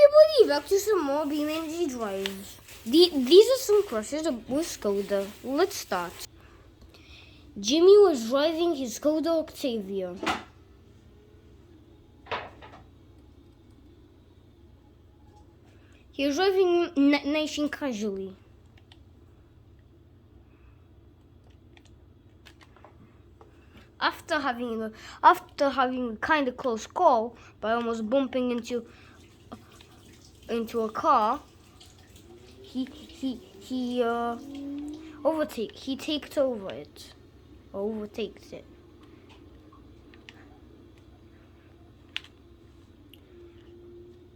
everybody, back to some more BeamNG drives. These are some crashes with Skoda. Let's start. Jimmy was driving his Skoda Octavia. He was driving nice and casually. After having a kind of close call by almost bumping into a car, he overtakes it.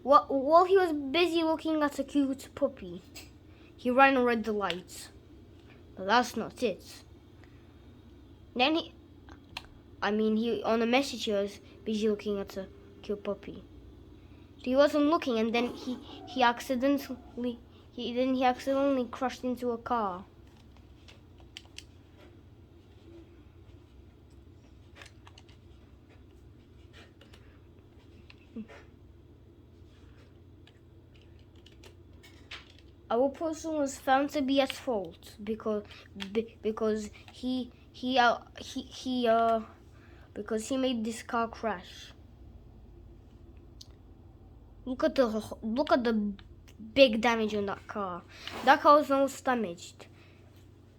While he was busy looking at a cute puppy, he ran and read the lights. But that's not it. Then he on a message he was busy looking at a cute puppy. So he wasn't looking, and then he accidentally crashed into a car. Our person was found to be at fault because he made this car crash. Look at the big damage on that car. That car was almost damaged,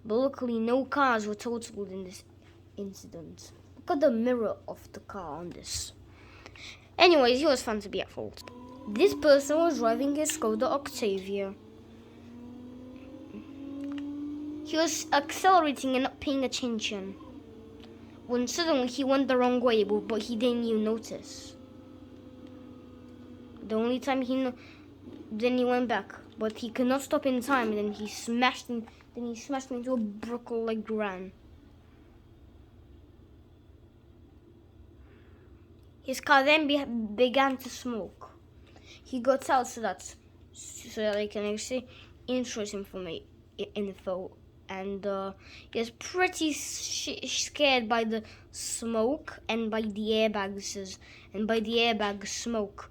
but luckily no cars were totaled in this incident. Look at the mirror of the car on this. Anyways, he was found to be at fault. This person was driving his Skoda Octavia. He was accelerating and not paying attention when suddenly he went the wrong way, but he didn't even notice. The only time then he went back, but he could not stop in time, and then he smashed into a brick like ran. His car then began to smoke. He got out so that they can actually interesting info. And he was pretty scared by the smoke and by the airbag smoke,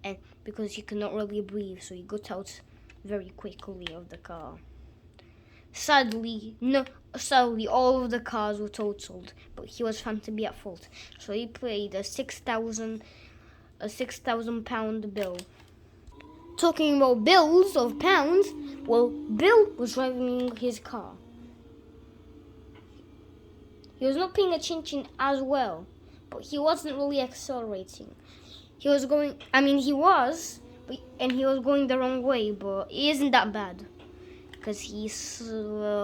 and because he could not really breathe, so he got out very quickly of the car. Sadly, all of the cars were totaled, but he was found to be at fault, so he paid a £6,000 bill. Talking about bills of pounds, well, Bill was driving his car. He was not paying attention as well, but he wasn't really accelerating. He was going the wrong way, but it isn't that bad. Because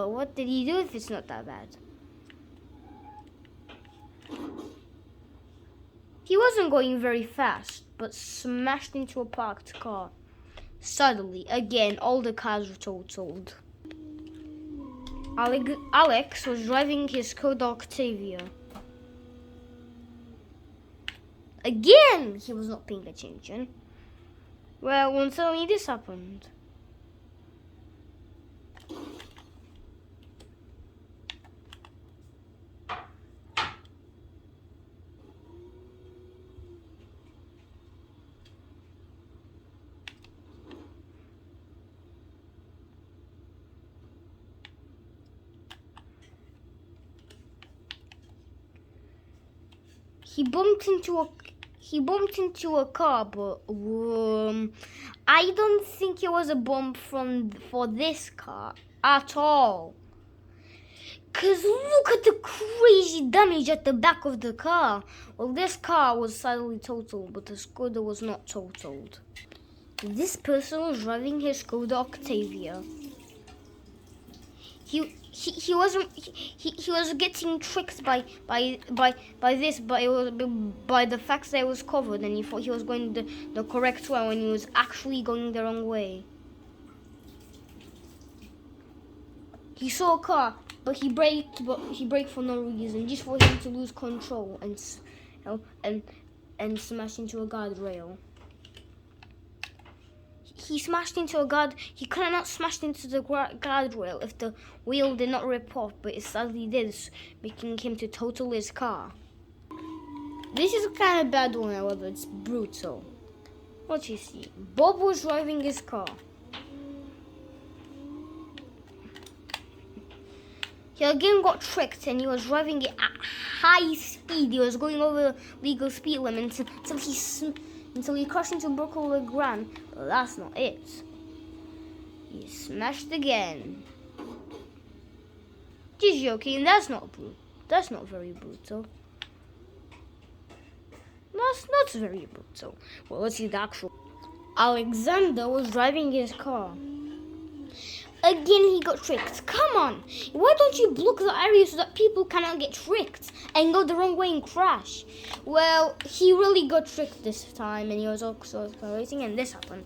what did he do if it's not that bad? He wasn't going very fast, but smashed into a parked car. Suddenly, again, all the cars were totaled. Alex was driving his Skoda Octavia. Again, he was not paying attention. Well, when suddenly this happened. He bumped into a car, but I don't think it was a bump for this car at all. Cause look at the crazy damage at the back of the car. Well, this car was sadly totaled, but the Skoda was not totaled. This person was driving his Skoda Octavia. He was getting tricked by the fact that it was covered, and he thought he was going the correct way when he was actually going the wrong way. He saw a car, but he braked for no reason, just for him to lose control and smash into a guardrail. He smashed into a guard. He could have not smashed into the guardrail if the wheel did not rip off, but it sadly did, making him to total his car. This is a kind of bad one, however. It's brutal. What you see? Bob was driving his car. He again got tricked and he was driving it at high speed. He was going over legal speed limits until he crashed into Brooklyn LeGrand. But that's not it. He smashed again. Just joking, that's not very brutal. That's not very brutal. Well, let's see the actual. Alexander was driving his car. Again, he got tricked. Come on, why don't you block the area so that people cannot get tricked and go the wrong way and crash? Well, he really got tricked this time and he was also accelerating and this happened.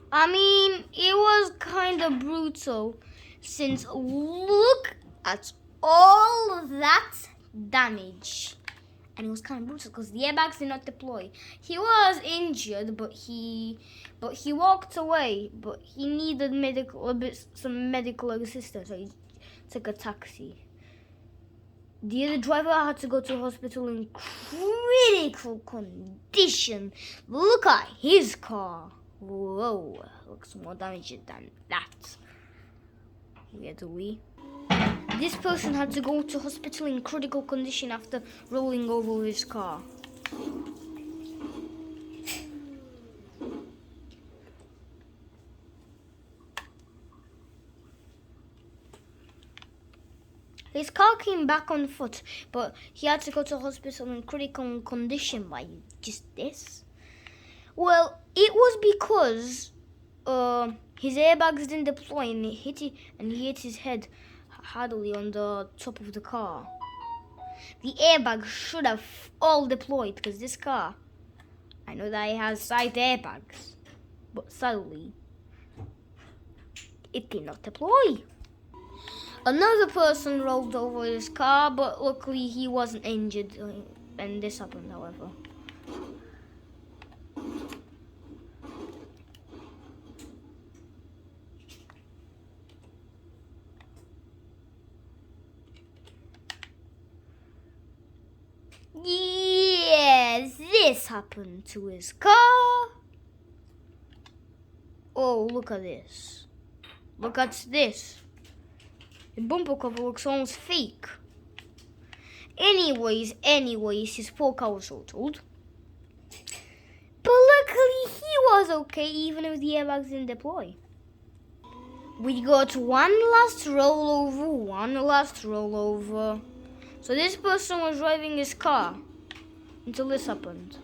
I mean, it was kind of brutal since look at all of that damage. And it was kind of brutal because the airbags did not deploy. He was injured, but he walked away. But he needed some medical assistance, so he took a taxi. The other driver had to go to hospital in critical condition. Look at his car. Whoa, looks more damaged than that. Where do we? This person had to go to hospital in critical condition after rolling over his car. His car came back on foot, but he had to go to hospital in critical condition by just this. Well, it was because his airbags didn't deploy and he hit his head hardly on the top of the car. The airbags should have all deployed because this car, I know that it has side airbags, but sadly, it did not deploy. Another person rolled over his car, but luckily he wasn't injured, and this happened, however. Yes, this happened to his car. Oh, look at this. Look at this. The bumper cover looks almost fake. Anyways, his poor car was totaled. But luckily he was okay even if the airbags didn't deploy. We got one last rollover. So this person was driving his car until this happened.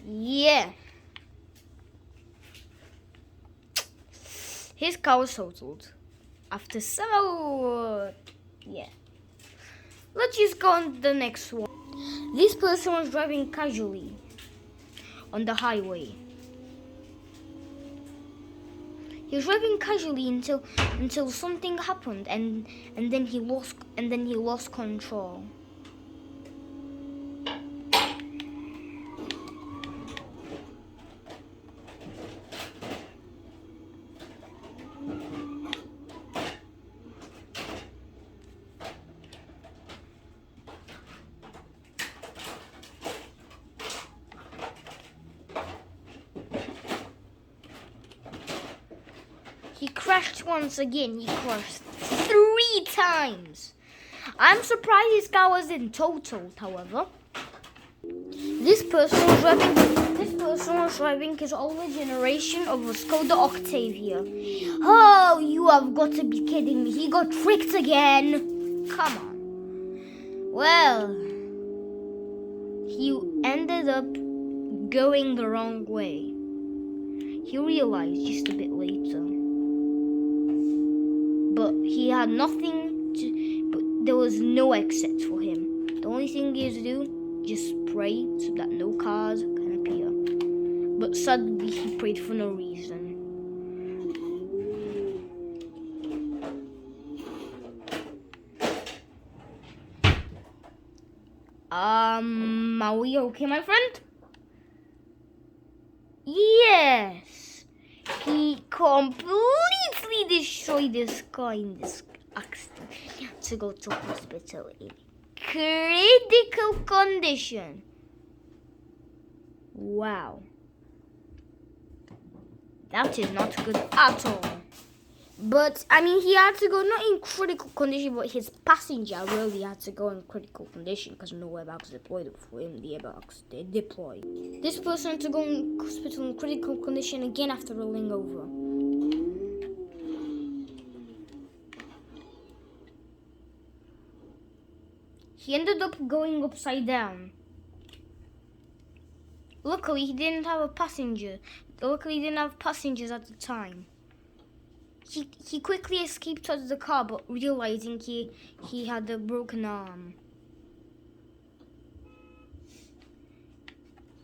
Yeah. His car was totaled. After yeah. Let's just go on to the next one. This person was driving casually on the highway. He was driving casually until something happened and then he lost control. He crashed once again. He crashed 3 times. I'm surprised his car wasn't totaled, however. This person was driving his older generation of a Skoda Octavia. Oh, you have got to be kidding me. He got tricked again. Come on. Well, he ended up going the wrong way. He realized just a bit later. But he had but there was no exit for him. The only thing he had to do, just pray so that no cars can appear. But sadly, he prayed for no reason. Are we okay, my friend? Yes. He completely destroyed this car in this accident. He had to go to hospital in critical condition. Wow. That is not good at all. But, I mean, he had to go not in critical condition, but his passenger really had to go in critical condition because no airbags deployed for him. The airbags, they deployed. This person had to go in hospital in critical condition again after rolling over. He ended up going upside down. Luckily, he didn't have a passenger. Luckily, he didn't have passengers at the time. He quickly escaped out of the car, but realizing he had a broken arm.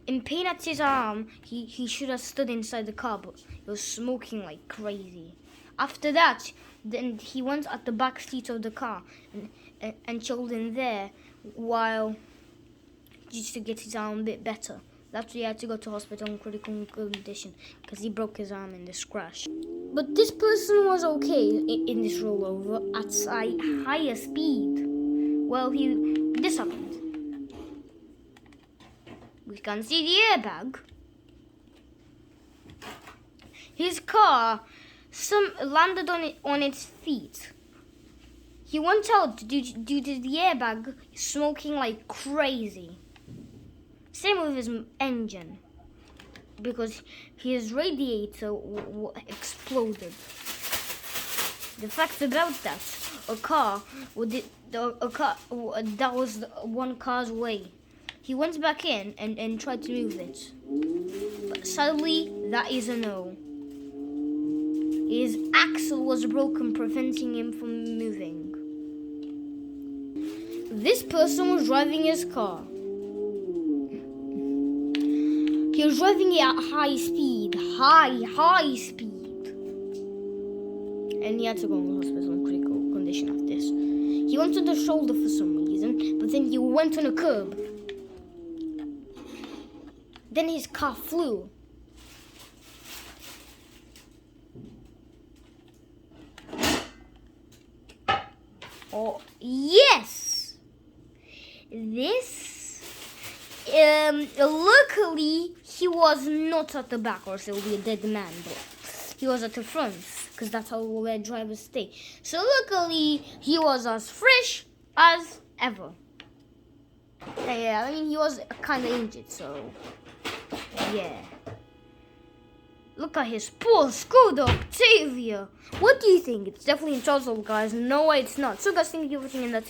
In pain at his arm, he should have stood inside the car, but he was smoking like crazy. After that, then he went at the back seat of the car and chilled in there while just to get his arm a bit better. That's why he had to go to hospital in critical condition because he broke his arm in this crash. But this person was okay in this rollover at a higher speed. Well, this happened. We can see the airbag. His car landed on its feet. He went out due to the airbag smoking like crazy. Same with his engine, because his radiator exploded. The fact about that, that was one car's way. He went back in and tried to move it, but sadly, that is a no. His axle was broken, preventing him from moving. This person was driving his car. He was driving it at high speed, high speed. And he had to go in hospital in critical condition after this. He went on the shoulder for some reason, but then he went on a curb. Then his car flew. Oh, yes! Luckily, he was not at the back, or else he would be a dead man, but he was at the front, because that's how where drivers stay. So luckily, he was as fresh as ever. Yeah, I mean, he was kind of injured, so yeah. Look at his poor Skoda Octavia. What do you think? It's definitely in total, guys. No way it's not. So guys, thank you for watching, and that's it.